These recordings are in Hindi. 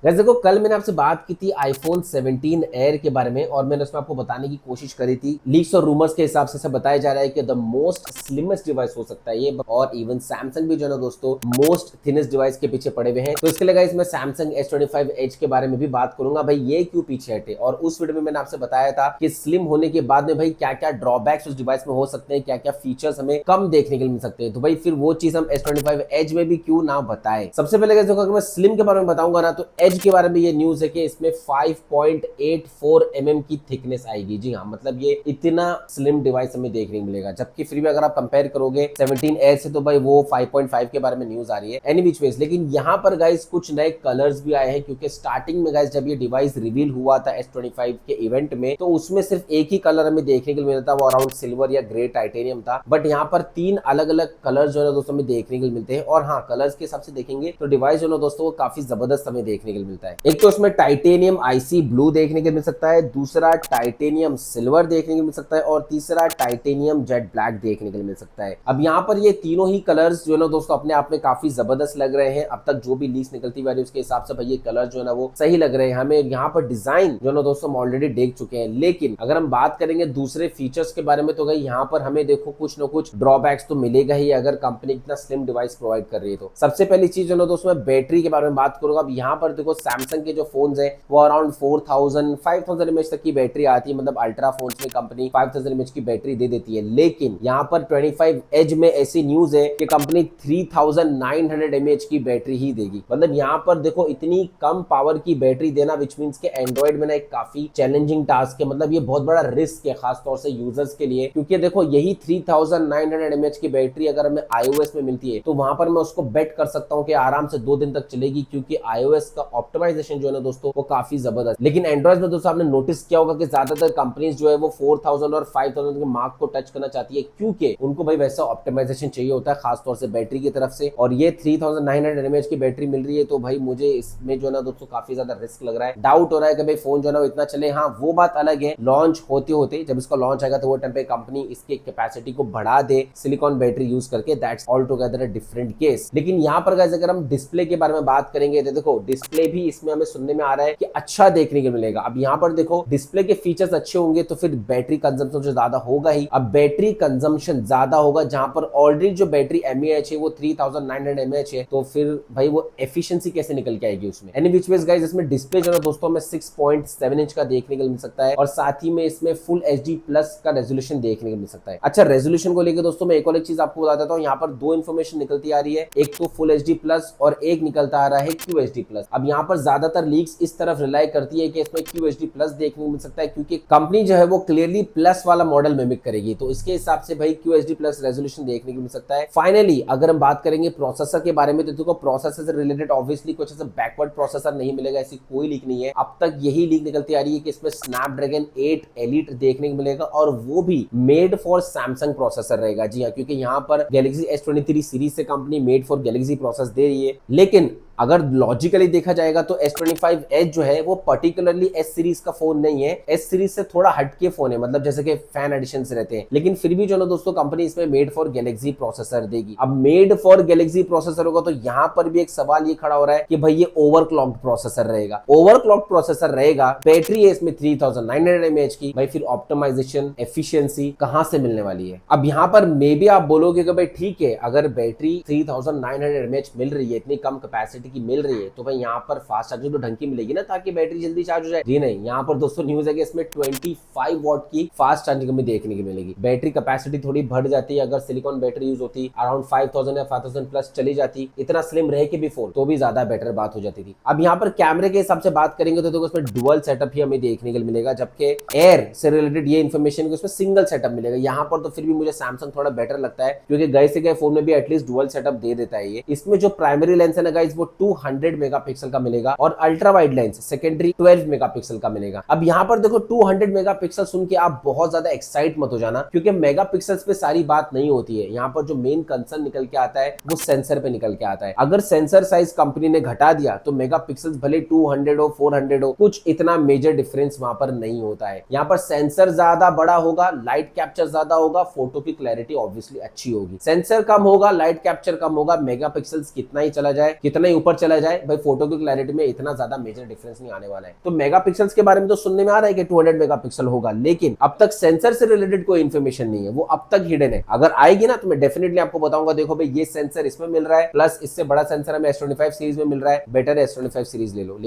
वैसे देखो, कल मैंने आपसे बात की थी आईफोन 17 एयर के बारे में और मैंने उसमें आपको बताने की कोशिश करी थी। लीक्स और रूमर्स के हिसाब से बताया जा रहा है कि द मोस्ट स्लिमेस्ट डिवाइस हो सकता है ये, और इवन सैमसंग भी जो है ना दोस्तों मोस्ट थिनेस्ट डिवाइस के पीछे पड़े हुए हैं। तो इसके लिए गाइस मैं सैमसंग S25 एज के बारे में भी बात करूंगा, भाई ये क्यों पीछे हटे। और उस वीडियो में मैंने आपसे बताया था कि स्लिम होने के बाद में भाई क्या क्या ड्रॉबैक्स उस डिवाइस में हो सकते हैं, क्या क्या फीचर्स हमें कम देखने के लिए मिल सकते हैं। तो भाई फिर वो चीज हम S25 एज में भी क्यों ना बताए। सबसे पहले गाइस देखो, अगर मैं स्लिम के बारे में बताऊंगा ना, तो एज के बारे में ये न्यूज है कि इसमें 5.84 mm की थिकनेस आएगी। जी हाँ, मतलब ये इतना स्लिम डिवाइस हमें देखने को मिलेगा। जबकि फिर भी अगर आप कंपेयर करोगे 17 एयर से, तो भाई वो 5.5 के बारे में न्यूज आ रही है एनी विच वेज। लेकिन यहाँ पर गाइस कुछ नए कलर्स भी आए हैं, क्योंकि स्टार्टिंग में गाइस जब ये डिवाइस रिवील हुआ था S25 के इवेंट में, तो उसमें सिर्फ एक ही कलर हमें देखने को मिलता था, वो अराउंड सिल्वर या ग्रे टाइटेनियम था। बट यहाँ पर 3 अलग अलग कलर जो है दोस्तों हमें देखने को मिलते हैं। और हाँ, कलर्स के हिसाब से देखेंगे तो डिवाइस जो है दोस्तों वो काफी जबरदस्त हमें देखने को मिलता है। एक तो इसमें टाइटेनियम आईसी ब्लू देखने को मिल सकता है, दूसरा टाइटेनियम सिल्वर देखने को मिल सकता है, और तीसरा टाइटेनियम जेट ब्लैक देखने को मिल सकता है। अब यहाँ पर ये तीनों ही कलर्स जो है ना दोस्तों अपने आप में काफी जबरदस्त लग रहे हैं। अब तक जो भी लीक्स निकलती हुई उसके हिसाब से भाई ये कलर जो है ना वो सही लग रहे हैं हमें। यहाँ पर डिजाइन जो है ना दोस्तों हम ऑलरेडी देख चुके हैं। लेकिन अगर हम बात करेंगे दूसरे फीचर्स के बारे में, तो भाई यहाँ पर हमें देखो कुछ ना कुछ ड्रॉबैक्स तो मिलेगा ही, अगर कंपनी इतना स्लिम डिवाइस प्रोवाइड कर रही है। तो सबसे पहली चीज जो है ना दोस्तों मैं बैटरी के बारे में बात करूंगा। अब यहाँ पर देखो सैमसंग के जो फोन है वो अराउंड 5000 mAh तक की बैटरी आती है, मतलब अल्ट्रा फोन में कंपनी 5000 mAh की बैटरी दे देती है। लेकिन यहाँ पर 25 एज में ऐसी न्यूज है कि कंपनी 3900 mAh की बैटरी ही देगी। मतलब यहाँ पर देखो इतनी कम पावर की बैटरी देना, विच मीन्स के एंड्रॉइड में ना एक काफी चैलेंजिंग टास्क है। मतलब ये बहुत बड़ा रिस्क है खासतौर से यूजर्स के लिए, क्योंकि देखो यही 3900 mAh की बैटरी अगर हमें iOS में मिलती है, तो वहां पर मैं उसको बेट कर सकता हूँ कि आराम से 2 दिन तक चलेगी, क्योंकि iOS का ऑप्टिमाइजेशन जो है ना दोस्तों वो काफी जबरदस्त। लेकिन एंड्रॉइड में दोस्तों आपने नोटिस किया होगा कि ज्यादातर कंपनीज जो है वो 4000 और 5000 के मार्क को टच करना चाहती है, क्योंकि उनको भाई वैसा ऑप्टिमाइजेशन चाहिए होता है खासतौर से बैटरी की तरफ से। और ये 3900 mAh की बैटरी मिल रही है, तो भाई मुझे इसमें जो है ना दोस्तों काफी ज्यादा रिस्क लग रहा है। डाउट हो रहा है कि भाई फोन जो है ना इतना चले। हाँ, वो बात अलग है, लॉन्च होते होते जब इसका लॉन्च आएगा तो वो टाइम पे कंपनी इसकी कैपेसिटी को बढ़ा दे सिलिकॉन बैटरी यूज करके, that's all together a different case. लेकिन यहाँ पर गाइस अगर हम डिस्प्ले के बारे में बात करेंगे, तो देखो डिस्प्ले भी इसमें हमें सुनने में आ रहा है कि अच्छा देखने को मिलेगा। अब यहाँ पर देखो डिस्प्ले के फीचर्स अच्छे होंगे तो फिर बैटरी कंजम्पशन जो ज्यादा होगा ही। अब बैटरी कंजम्पशन ज्यादा होगा, जहां पर ऑलरेडी जो बैटरी mAh है वो 3900 mAh है, तो फिर भाई वो एफिशिएंसी कैसे निकल के आएगी उसमें। एनी विच वेज गाइस इसमें डिस्प्ले जो है दोस्तों में 6.7 इंच का देखने को मिल सकता है, और साथ ही में इसमें फुल HD प्लस का रेजोल्यूशन देखने को मिल सकता है। अच्छा, रेजोल्यूशन को लेकर दोस्तों मैं एक और एक चीज आपको बता देता हूँ। यहाँ पर 2 इन्फॉर्मेशन निकलती आ रही है, एक तो फुल HD प्लस और एक निकलता आ रहा है QHD प्लस। अब यहाँ पर ज्यादातर लीक्स इस तरफ रिलाई करती है कि इसमें QHD प्लस देखने को मिल सकता है, क्योंकि कंपनी जो है वो क्लियरली प्लस वाला मॉडल मिमिक करेगी, तो इसके हिसाब से भाई QHD प्लस रेजोल्यूशन देखने को मिल सकता है। फाइनली अगर हम बात करेंगे प्रोसेसर के बारे में, तो देखो प्रोसेसर से रिलेटेड ऑब्वियसली कुछ ऐसा बैकवर्ड प्रोसेसर नहीं मिलेगा, ऐसी कोई लीक नहीं है। अब तक यही लीक निकलती आ रही है कि इसमें स्नैपड्रैगन 8 एलिट देखने को मिलेगा, और वो भी मेड फॉर सैमसंग प्रोसेसर रहेगा। जी हाँ, क्योंकि यहाँ पर गैलेक्सी S23 सीरीज से company made for Galaxy process दे रही है। लेकिन अगर लॉजिकली देखा जाएगा तो S25 एज जो है वो पर्टिकुलरली S सीरीज का फोन नहीं है, S सीरीज से थोड़ा हटके फोन है, मतलब जैसे कि फैन एडिशन रहते हैं। लेकिन फिर भी जो ना दोस्तों कंपनी इसमें मेड फॉर गैलेक्सी प्रोसेसर देगी। अब मेड फॉर गैलेक्सी प्रोसेसर होगा तो यहाँ पर भी एक सवाल ये खड़ा हो रहा है कि भाई ये ओवरक्लॉक्ड प्रोसेसर रहेगा। ओवरक्लॉक्ड प्रोसेसर रहेगा, बैटरी है इसमें 3900 mAh की, भाई फिर ऑप्टिमाइजेशन एफिशिएंसी कहां से मिलने वाली है। अब यहाँ पर मे भी आप बोलोगे कि भाई ठीक है, अगर बैटरी 3900 mAh मिल रही है, इतनी कम कैपेसिटी की मिल रही है, तो भाई यहाँ पर फास्ट चार्जिंग तो ढंग की मिलेगी ना, ताकि बैटरी जल्दी चार्ज हो जाए। जी नहीं, यहाँ पर दोस्तों न्यूज है कि इसमें 25 वॉट की फास्ट चार्जिंग हमें देखने की मिलेगी। बैटरी कैपेसिटी थोड़ी बढ़ जाती है, अगर सिलिकॉन बैटरी यूज होती अराउंड 5000 या 5000 प्लस चली जाती, इतना स्लिम रह के भी फोन, तो भी ज्यादा बेटर बात हो जाती थी। अब यहाँ पर कैमरे के हिसाब से बात करेंगे तो देखो उसमें डुअल सेटअप ही हमें देखने को मिलेगा, जबकि एयर से रिलेटेड ये इन्फॉर्मेशन कि उसमें सिंगल सेटअप मिलेगा। यहाँ पर तो फिर भी मुझे सैमसंग थोड़ा बेटर लगता है, क्योंकि गए से गए फोन में भी एटलीस्ट डुअल सेटअप दे देता है ये। इसमें जो प्राइमरी लेंस है ना गाइस वो 200 मेगापिक्सल का मिलेगा, और ultra wide lens secondary 12 megapixel का मिलेगा। अब यहाँ पर देखो 200 मेगापिक्सल सुन के आप बहुत ज्यादा एक्साइट मत हो जाना, क्योंकि मेगापिक्सल्स पे सारी बात नहीं होती है। यहाँ पर जो मेन कंसर्न निकल के आता है वो सेंसर पे निकल के आता है। अगर सेंसर साइज कंपनी ने घटा दिया तो मेगापिक्सल्स भले 200 हो 400 हो, कुछ इतना मेजर डिफरेंस वहां पर नहीं होता है। यहाँ पर सेंसर ज्यादा बड़ा होगा, लाइट कैप्चर ज्यादा होगा, फोटो की क्लैरिटी ऑब्वियसली अच्छी होगी। सेंसर कम होगा, लाइट कैप्चर कम होगा, मेगापिक्सल्स कितना ही चला जाए, कितना ही ऊपर चला जाए भाई, फोटो की क्लैरिटी में इतना ज्यादा मेजर डिफरेंस नहीं आने वाला है। तो मेगापिक्सल्स के बारे में तो सुनने में आ रहा है कि 200 मेगापिक्सल होगा, लेकिन अब तक सेंसर से रिलेटेड कोई इन्फॉर्मेशन नहीं है, वो अब तक हिडन है। अगर आएगी ना तो मैं डेफिनेटली आपको बताऊंगा, देखो भाई ये सेंसर इसमें मिल रहा है, प्लस इससे बड़ा सेंसर हमें S25 सीरीज में मिल रहा है, बेटर है S25 सीरीज ले लो।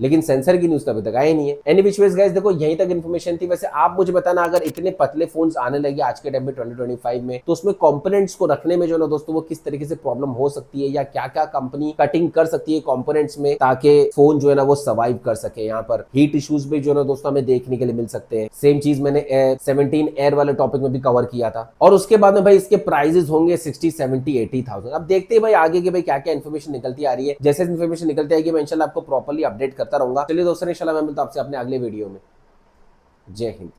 लेकिन सेंसर की न्यूज तो अभी तक आई नहीं है। एनी विच वेज गाइस, देखो यहीं तक इन्फॉर्मेशन थी। वैसे आप मुझे बताना, अगर इतने पतले फोन्स आने लगे आज के टाइम में 2025 में, तो उसमें कंपोनेंट्स को रखने में जो ना दोस्तों वो किस तरीके से प्रॉब्लम हो सकती है, या क्या क्या कंपनी कटिंग कर सकती है कंपोनेंट्स में, ताकि फोन जो है ना वो सर्वाइव कर सके। यहाँ पर हीट इश्यूज भी जो ना दोस्तों हमें देखने के लिए मिल सकते हैं। सेम चीज मैंने 17 एयर वाले टॉपिक में भी कवर किया था। और उसके बाद में भाई इसके प्राइजेस होंगे 60, 70, 80,000। अब देखते हैं भाई आगे के भाई क्या क्या इन्फॉर्मेशन निकलती आ रही है। जैसे इन्फॉर्मेशन निकलती आएगी मैं इंशाल्लाह आपको प्रॉपर्ली अपडेट करता रहूंगा। चलिए दोस्तों, इंशाल्लाह मैं मिलता हूं आपसे अपने अगले वीडियो में। जय हिंद।